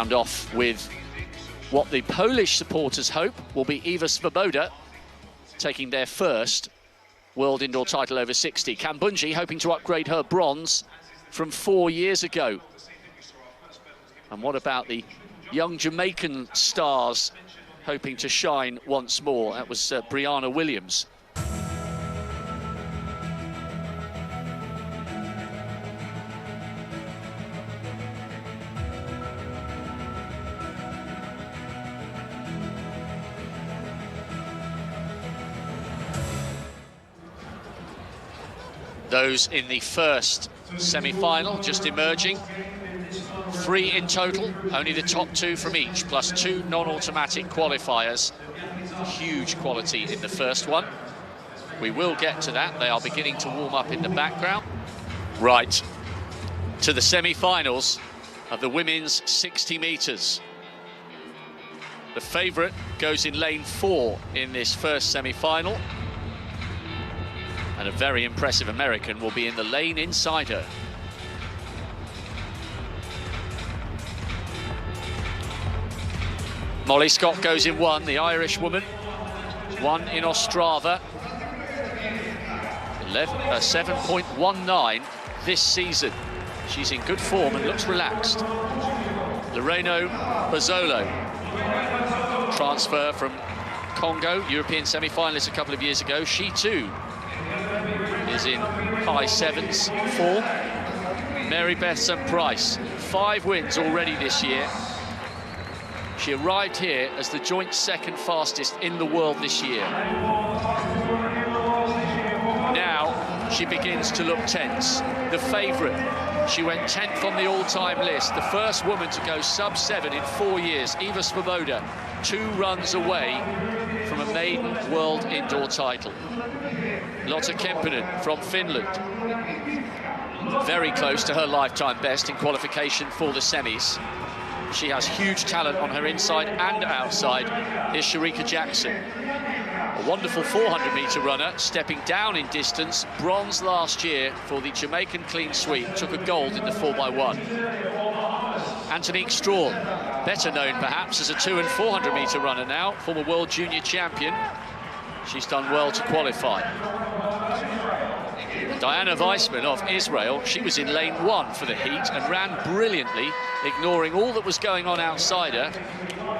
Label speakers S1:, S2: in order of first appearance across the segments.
S1: round off with what the Polish supporters hope will be Ewa Swoboda taking their first world indoor title over 60. Kambunji hoping to upgrade her bronze from 4 years ago. And what about the young Jamaican stars hoping to shine once more? That was Brianna Williams. Those in the first semi-final just emerging. 3 in total, only the top 2 from each, plus 2 non-automatic qualifiers. Huge quality in the first one. We will get to that. They are beginning to warm up in the background. Right, to the semi-finals of the women's 60 metres. The favourite goes in lane 4 in this first semi-final. And a very impressive American will be in the lane inside her. Molly Scott goes in 1, the Irish woman. 1 in Ostrava. 7.19 this season. She's in good form and looks relaxed. Loreno Bozzolo, transfer from Congo, European semi-finalist a couple of years ago. She too is in high 7s form. Marybeth Sant-Price, 5 wins already this year. She arrived here as the joint 2nd fastest in the world this year. Now she begins to look tense. The favourite, she went 10th on the all-time list. The first woman to go sub-7 in 4 years, Ewa Swoboda, 2 runs away from a maiden world indoor title. Lotta Kemppainen from Finland, very close to her lifetime best in qualification for the semis. She has huge talent on her inside and outside. Here's Shericka Jackson, a wonderful 400-metre runner, stepping down in distance. Bronze last year for the Jamaican clean sweep, took a gold in the 4x1. Antonique Strawn, better known perhaps as a 200 and 400-metre runner now, former world junior champion. She's done well to qualify. Diana Weissman of Israel, she was in lane 1 for the heat and ran brilliantly, ignoring all that was going on outside her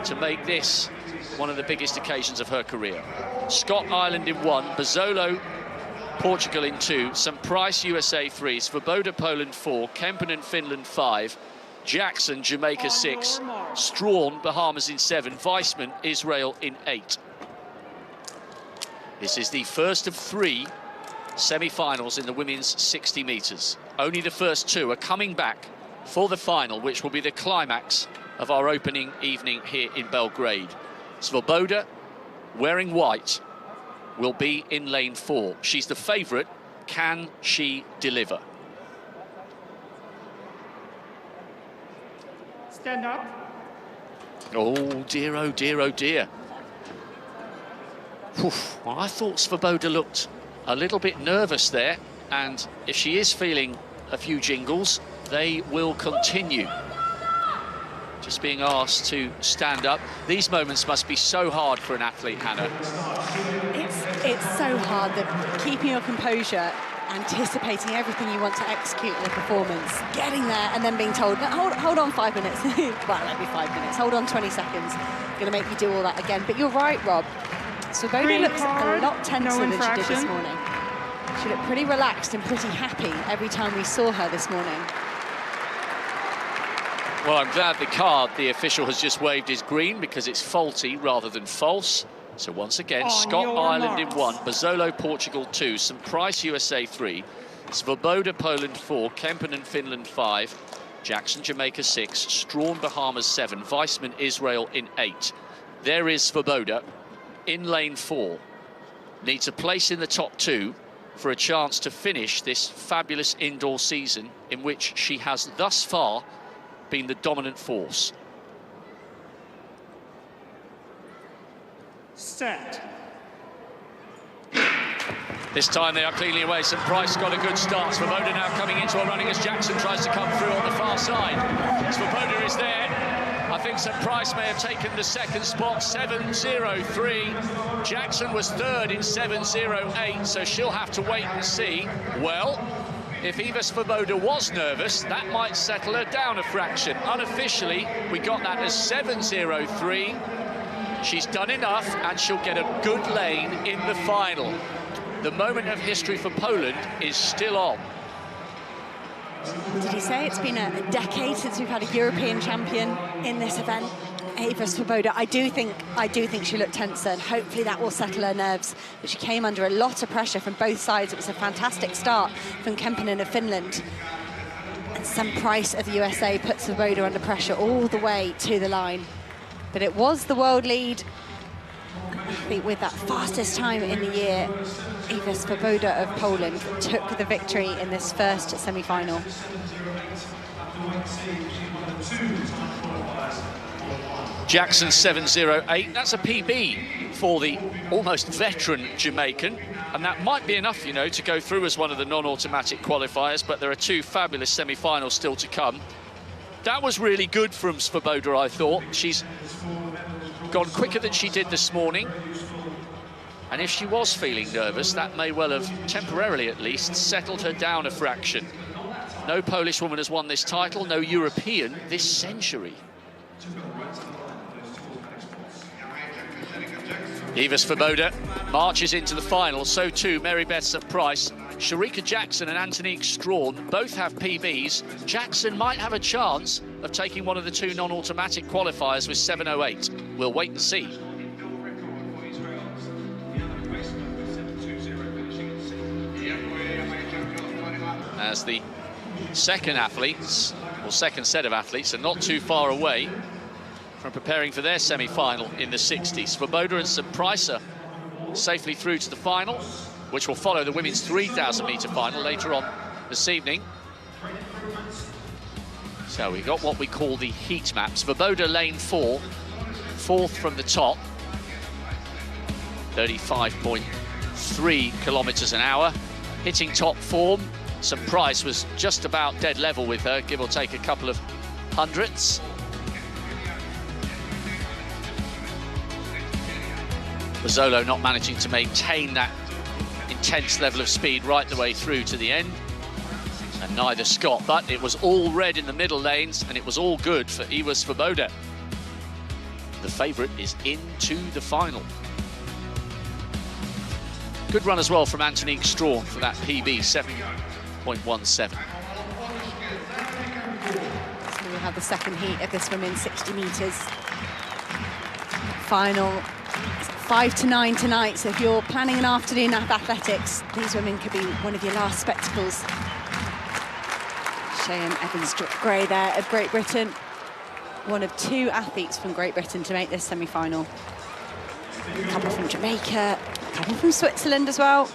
S1: to make this one of the biggest occasions of her career. Scott Ireland in 1, Bozzolo Portugal in 2, Sant-Price USA 3, Swoboda Poland 4, Kemppainen Finland 5, Jackson Jamaica 6, Strawn Bahamas in 7, Weissman Israel in 8. This is the first of 3 semi-finals in the women's 60 metres. Only the first 2 are coming back for the final, which will be the climax of our opening evening here in Belgrade. Swoboda, wearing white, will be in lane 4. She's the favourite. Can she deliver?
S2: Stand up.
S1: Oh dear, oh dear, oh dear. Oof. Well, I thought Swoboda looked a little bit nervous there, and if she is feeling a few jingles, they will continue. Just being asked to stand up. These moments must be so hard for an athlete, Hannah.
S3: It's so hard, that keeping your composure, anticipating everything you want to execute in a performance, getting there and then being told, hold on 5 minutes. Well, that'd be 5 minutes. Hold on 20 seconds. Going to make you do all that again. But you're right, Rob. Swoboda looks a lot tenser than she did this morning. She looked pretty relaxed and pretty happy every time we saw her this morning.
S1: Well, I'm glad the card the official has just waved is green, because it's faulty rather than false. So once again, Scott Ireland in 1, Bozzolo Portugal 2, Sant-Price USA 3, Swoboda Poland 4, Kemppainen Finland 5, Jackson Jamaica 6, Strawn Bahamas 7, Weissman Israel in 8. There is Swoboda in lane 4. Needs a place in the top 2 for a chance to finish this fabulous indoor season in which she has thus far been the dominant force.
S2: Set.
S1: This time they are cleanly away. Sant-Price got a good start. Swoboda now coming into a running as Jackson tries to come through on the far side. Swoboda is there. I think Sant-Price may have taken the second spot, 7.03. Jackson was third in 7.08, so she'll have to wait and see. Well, if Ewa Swoboda was nervous, that might settle her down a fraction. Unofficially, we got that as 7.03. She's done enough, and she'll get a good lane in the final. The moment of history for Poland is still on.
S3: Did you say it's been a decade since we've had a European champion in this event? Ewa Swoboda, I do think she looked tenser, and hopefully that will settle her nerves. But she came under a lot of pressure from both sides. It was a fantastic start from Kemppainen of Finland. And Sant-Price of the USA put Swoboda under pressure all the way to the line. But it was the world lead. I think with that fastest time in the year, Ewa Swoboda of Poland took the victory in this first semi-final.
S1: Jackson 7.08, that's a PB for the almost veteran Jamaican, and that might be enough, you know, to go through as one of the non-automatic qualifiers, but there are two fabulous semi-finals still to come. That was really good from Swoboda, I thought. She's gone quicker than she did this morning, and if she was feeling nervous, that may well have, temporarily at least, settled her down a fraction. No Polish woman has won this title, no European this century. Ewa Swoboda marches into the final, so too Marybeth Sant-Price. Shericka Jackson and Antonique Strawn both have PBs. Jackson might have a chance of taking one of the two non-automatic qualifiers with 7.08. We'll wait and see. As the second athletes, or second set of athletes, are not too far away from preparing for their semi-final in the 60s. Swoboda and Sant-Price are safely through to the final, which will follow the women's 3,000-metre final later on this evening. So we've got what we call the heat map. Swoboda lane 4, fourth from the top, 35.3 kilometres an hour, hitting top form. Sant-Price was just about dead level with her, give or take a couple of hundredths. Bozzolo not managing to maintain that intense level of speed right the way through to the end, and neither Scott, but it was all red in the middle lanes, and it was all good for Ewa Swoboda. The favourite is into the final. Good run as well from Antonique Strawn for that PB, 7.17. So
S3: we'll have the second heat of this women's 60 metres final. 5 to 9 tonight, so if you're planning an afternoon of athletics, these women could be one of your last spectacles. Cheyenne Evans-Gray there of Great Britain, one of two athletes from Great Britain to make this semi-final. A couple from Jamaica, a couple from Switzerland as well.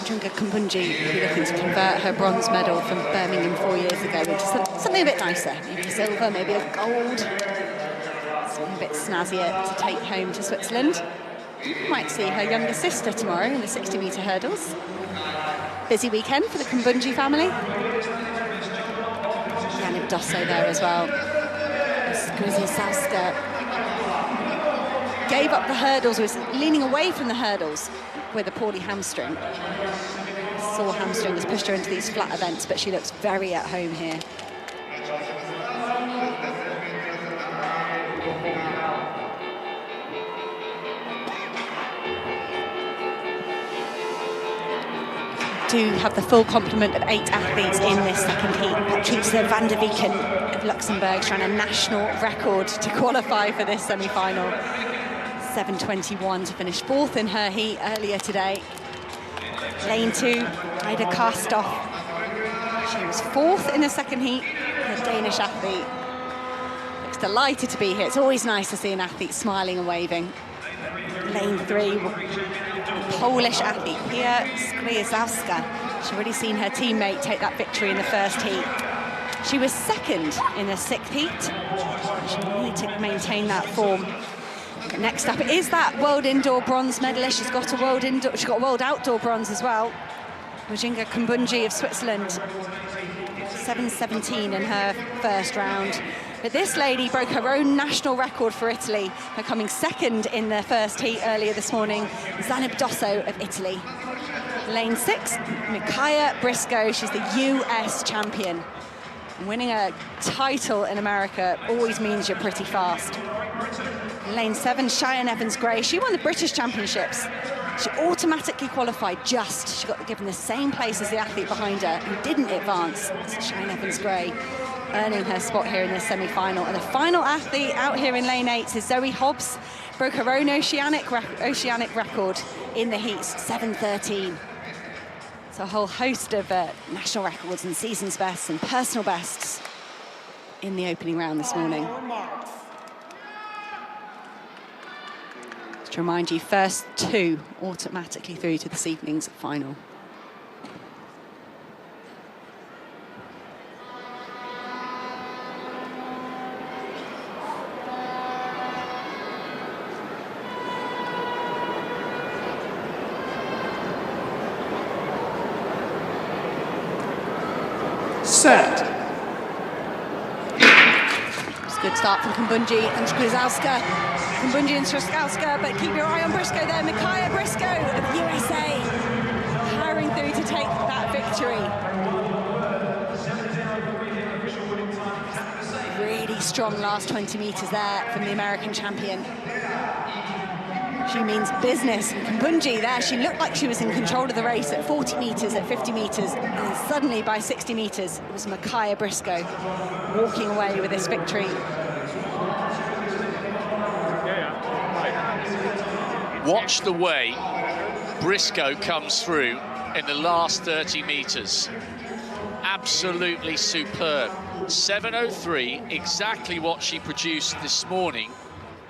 S3: Junga Kumbunji will be looking to convert her bronze medal from Birmingham 4 years ago into something a bit nicer, maybe silver, maybe a gold. Something a bit snazzier to take home to Switzerland. Might see her younger sister tomorrow in the 60-metre hurdles. Busy weekend for the Kumbunji family. Janib Dosso there as well. Skrzyzewska gave up the hurdles, was leaning away from the hurdles with a poorly hamstring. Sore hamstring has pushed her into these flat events, but she looks very at home here. Do have the full complement of 8 athletes in this second heat. Patricia van der Wieken of Luxembourg trying a national record to qualify for this semi-final. 7:21 to finish 4th in her heat earlier today. Lane 2, Ida Karstoff. She was 4th in the second heat, a Danish athlete. Looks delighted to be here. It's always nice to see an athlete smiling and waving. Lane 3, Polish athlete, Pia Skrzyzewska. She's already seen her teammate take that victory in the first heat. She was 2nd in the 6th heat. She'll need to maintain that form. Next up is that world indoor bronze medalist. She's got world outdoor bronze as well. Mujinga Kumbunji of Switzerland. 7:17 in her first round. But this lady broke her own national record for Italy, her coming second in the first heat earlier this morning, Zanib Dosso of Italy. Lane 6, Mikiah Brisco, she's the US champion. Winning a title in America always means you're pretty fast. Lane 7, Cheyenne Evans-Gray, she won the British Championships. She automatically qualified she got given the same place as the athlete behind her who didn't advance. It's Cheyenne Evans-Gray, earning her spot here in the semi-final. And the final athlete out here in lane 8 is Zoe Hobbs, broke her own oceanic record in the heats, 7:13. So a whole host of national records and season's bests and personal bests in the opening round this morning. To remind you, first 2 automatically through to this evening's final.
S2: Set.
S3: It's a good start from Kumbunji and Skrzalska. Kumbunji and Skrzalska, but keep your eye on Brisco there. Mikiah Brisco of USA, powering through to take that victory. Really strong last 20 metres there from the American champion. She means business. And Kumbunji there, she looked like she was in control of the race at 40 metres, at 50 metres, and then suddenly by 60 metres, it was Mikiah Brisco walking away with this victory.
S1: Watch the way Brisco comes through in the last 30 metres. Absolutely superb. 7:03, exactly what she produced this morning.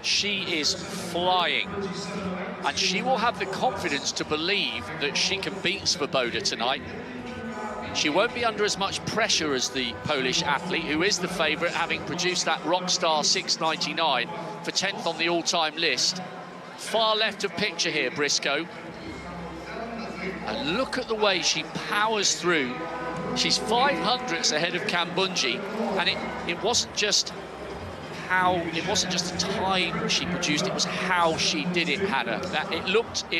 S1: She is flying, and she will have the confidence to believe that she can beat Swoboda tonight. She won't be under as much pressure as the Polish athlete, who is the favourite, having produced that rockstar 6:99 for 10th on the all-time list. Far left of picture here, Brisco. And look at the way she powers through. She's 500ths ahead of Kumbunji, and it wasn't just the time she produced, it was how she did it, Hannah. It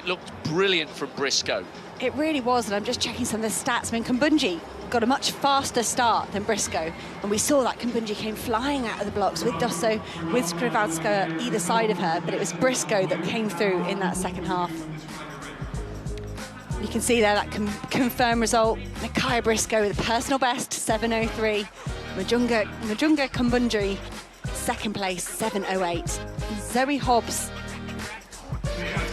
S1: looked brilliant from Brisco.
S3: It really was, and I'm just checking some of the stats. I mean, Kumbunji got a much faster start than Brisco, and we saw that Kumbunji came flying out of the blocks with Dosso, with Skrzalska either side of her, but it was Brisco that came through in that second half. You can see there that confirmed result. Mikiah Brisco with a personal best, 7:03. Majunga Kumbunji, second place, 7:08. Zoe Hobbs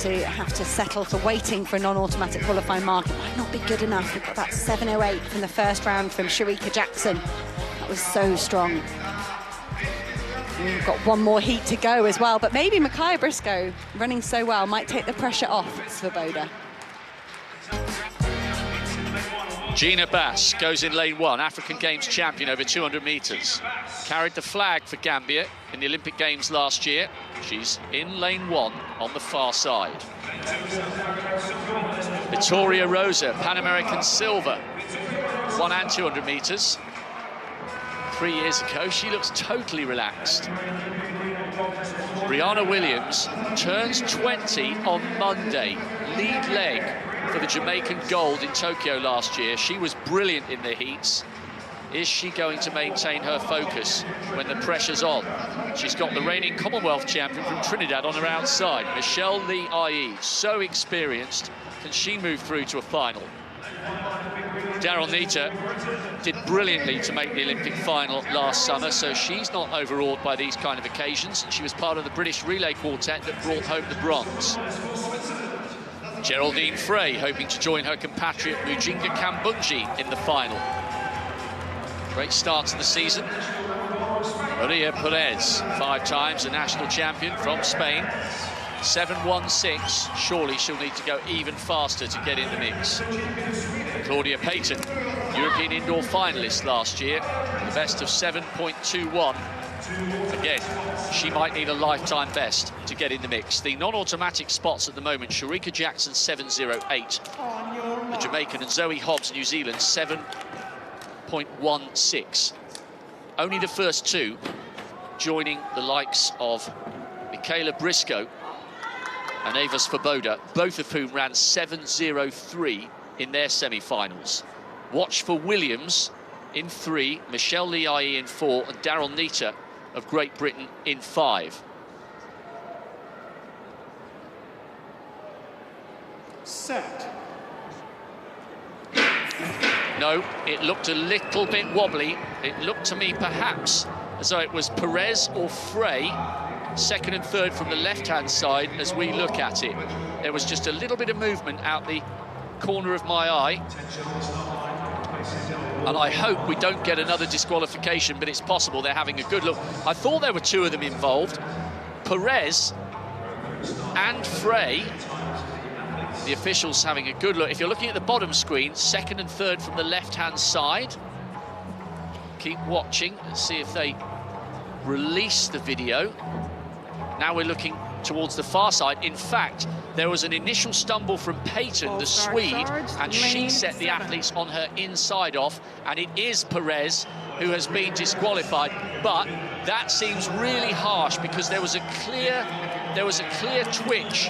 S3: have to settle for waiting for a non-automatic qualifying mark. It might not be good enough. We've got that 7:08 from the first round from Shericka Jackson. That was so strong. We've got one more heat to go as well, but maybe Mikiah Brisco, running so well, might take the pressure off Swoboda.
S1: Gina Bass goes in lane 1, African Games champion over 200 metres. Carried the flag for Gambia in the Olympic Games last year. She's in lane 1 on the far side. Vittoria Rosa, Pan American silver, 1 and 200 metres. 3 years ago, she looks totally relaxed. Brianna Williams turns 20 on Monday, lead leg for the Jamaican gold in Tokyo last year. She was brilliant in the heats. Is she going to maintain her focus when the pressure's on? She's got the reigning Commonwealth champion from Trinidad on her outside, Michelle Lee IE, so experienced. Can she move through to a final? Daryl Nita did brilliantly to make the Olympic final last summer, so she's not overawed by these kind of occasions. She was part of the British relay quartet that brought home the bronze. Geraldine Frey hoping to join her compatriot Mujinga Kumbunji in the final. Great start to the season. Maria Perez, 5 times a national champion from Spain. 7:16. Surely she'll need to go even faster to get in the mix. Claudia Payton, European indoor finalist last year, the best of 7.21. Again, she might need a lifetime best to get in the mix. The non-automatic spots at the moment, Shericka Jackson 7:08. The Jamaican and Zoe Hobbs, New Zealand, 7.16. Only the first 2 joining the likes of Mikiah Brisco and Ewa Swoboda, both of whom ran 7:03 in their semi-finals. Watch for Williams in 3, Michelle Liai in 4, and Daryl Neita of Great Britain in 5.
S2: Set.
S1: No, it looked a little bit wobbly. It looked to me perhaps as though it was Perez or Frey, second and third from the left-hand side as we look at it. There was just a little bit of movement out the corner of my eye. And I hope we don't get another disqualification, but it's possible. They're having a good look. I thought there were 2 of them involved. Perez and Frey. The officials having a good look. If you're looking at the bottom screen, second and third from the left-hand side. Keep watching and see if they release the video. Now we're looking towards the far side. In fact, there was an initial stumble from Peyton, the Swede, and she set the athletes on her inside off, and it is Perez who has been disqualified. But that seems really harsh because there was a clear twitch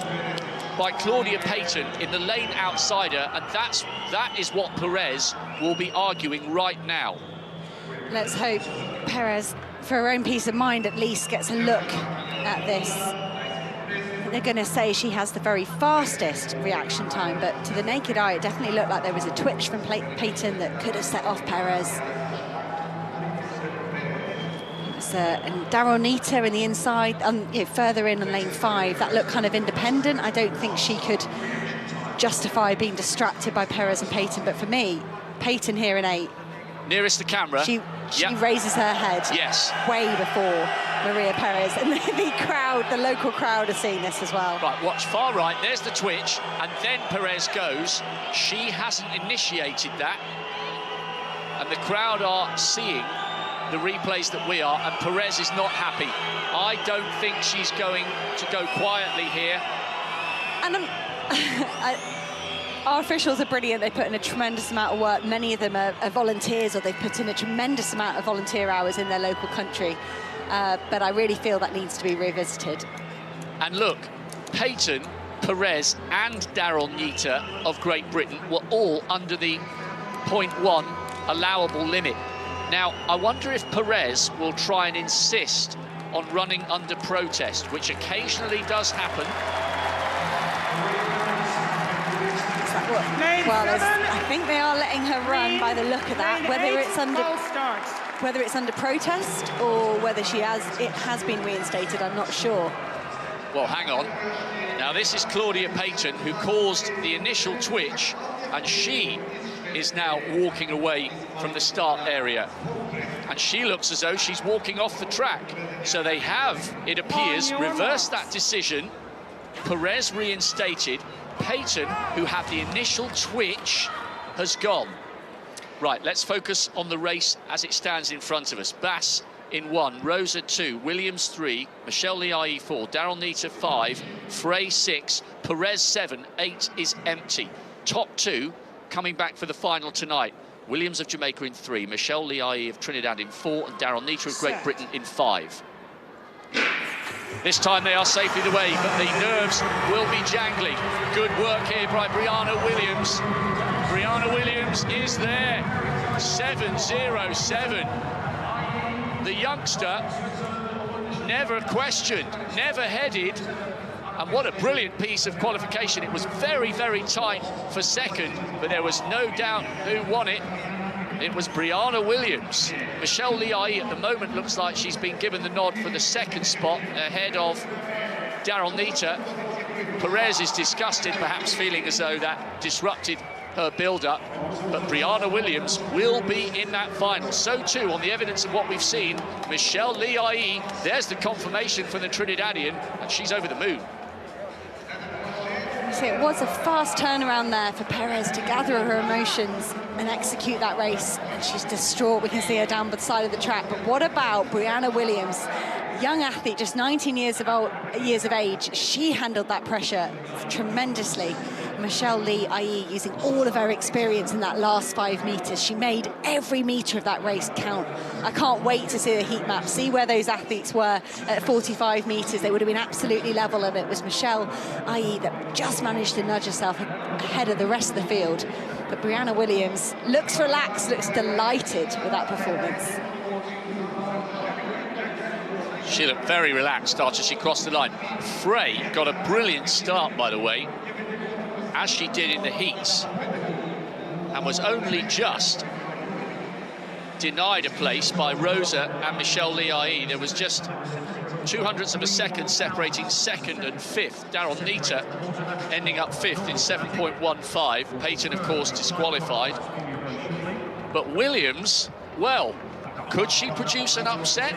S1: by Claudia Peyton in the lane outsider, and that is what Perez will be arguing right now.
S3: Let's hope Perez, for her own peace of mind, at least gets a look at this. They're going to say she has the very fastest reaction time, but to the naked eye, it definitely looked like there was a twitch from Peyton that could have set off Perez. And Daryl Neita in the inside, further in on lane 5, that looked kind of independent. I don't think she could justify being distracted by Perez and Peyton, but for me, Peyton here in 8.
S1: Nearest the camera.
S3: She raises her head way before Maria Perez, and the crowd, the local crowd, are seeing this as well.
S1: Right, watch far right, there's the twitch, and then Perez goes. She hasn't initiated that, and the crowd are seeing the replays that we are, and Perez is not happy. I don't think she's going to go quietly here.
S3: And our officials are brilliant. They put in a tremendous amount of work. Many of them are volunteers, or they've put in a tremendous amount of volunteer hours in their local country. But I really feel that needs to be revisited.
S1: And look, Peyton, Perez and Daryl Neita of Great Britain were all under the 0.1 allowable limit. Now, I wonder if Perez will try and insist on running under protest, which occasionally does happen.
S3: Well, I think they are letting her run by the look of that. Whether it's under protest or whether it has been reinstated, I'm not sure.
S1: Well, hang on. Now, this is Claudia Peyton, who caused the initial twitch, and she is now walking away from the start area. And she looks as though she's walking off the track. So they have, it appears, reversed that decision. Perez reinstated. Peyton, who had the initial twitch, has gone. Right, let's focus on the race as it stands in front of us. Bass in 1, Rosa 2, Williams 3, Michelle Liai 4, Daryl Neita 5, Frey 6, Perez 7, 8 is empty. Top 2 coming back for the final tonight. Williams of Jamaica in 3, Michelle Liai of Trinidad in 4, and Daryl Neita of Great Britain in 5. This time they are safely away, but the nerves will be jangly. Good work here by Brianna Williams. Brianna Williams is there. 7:07. The youngster, never questioned, never headed. And what a brilliant piece of qualification. It was very, very tight for second, but there was no doubt who won it. It was Brianna Williams. Michelle Liai at the moment looks like she's been given the nod for the second spot ahead of Daryl Neita. Perez is disgusted, perhaps feeling as though that disrupted her build-up, but Brianna Williams will be in that final. So too, on the evidence of what we've seen, Michelle Liai, there's the confirmation for the Trinidadian, and she's over the moon.
S3: So it was a fast turnaround there for Perez to gather her emotions and execute that race, and she's distraught. We can see her down by the side of the track. But what about Brianna Williams young athlete, just 19 years of age. She handled that pressure tremendously. Michelle Lee, i.e. using all of her experience in that last 5 meters. She made every meter of that race count. I can't wait to see the heat map, see where those athletes were at 45 meters. They would have been absolutely level, and it was Michelle, i.e. that just managed to nudge herself ahead of the rest of the field. But Brianna Williams looks relaxed, looks delighted with that performance.
S1: She looked very relaxed after she crossed the line. Frey got a brilliant start, by the way, as she did in the heats, and was only just denied a place by Rosa and Michelle Lee, i.e. there was just 0.02 of a second separating second and fifth. Daryl Nita ending up fifth in 7.15. Payton, of course, disqualified. But Williams, well, could she produce an upset?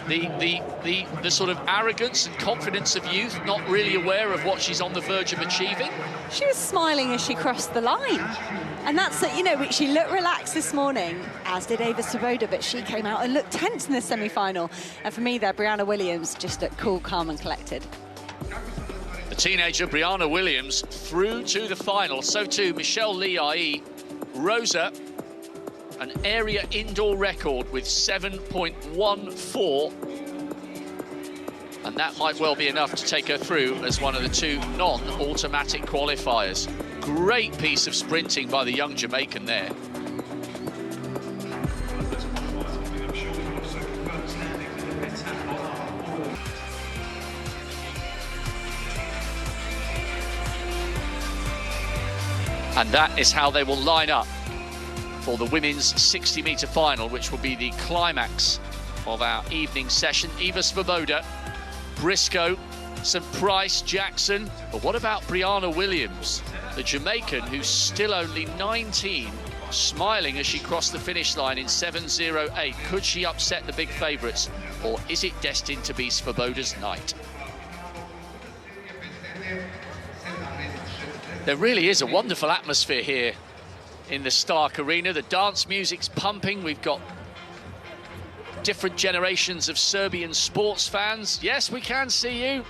S1: The sort of arrogance and confidence of youth, not really aware of what she's on the verge of achieving.
S3: She was smiling as she crossed the line. And that's, you know, she looked relaxed this morning, as did Ewa Swoboda, but she came out and looked tense in the semi-final. And for me there, Brianna Williams just looked cool, calm and collected.
S1: The teenager Brianna Williams through to the final. So too Michelle Lee, i.e. Rosa, an area indoor record with 7.14. And that might well be enough to take her through as one of the 2 non-automatic qualifiers. Great piece of sprinting by the young Jamaican there. And that is how they will line up for the women's 60-metre final, which will be the climax of our evening session. Ewa Swoboda, Brisco, Sant-Price, Jackson. But what about Brianna Williams, the Jamaican, who's still only 19, smiling as she crossed the finish line in 7.08? Could she upset the big favourites, or is it destined to be Swoboda's night? There really is a wonderful atmosphere here in the Štark Arena. The dance music's pumping. We've got different generations of Serbian sports fans. Yes, we can see you.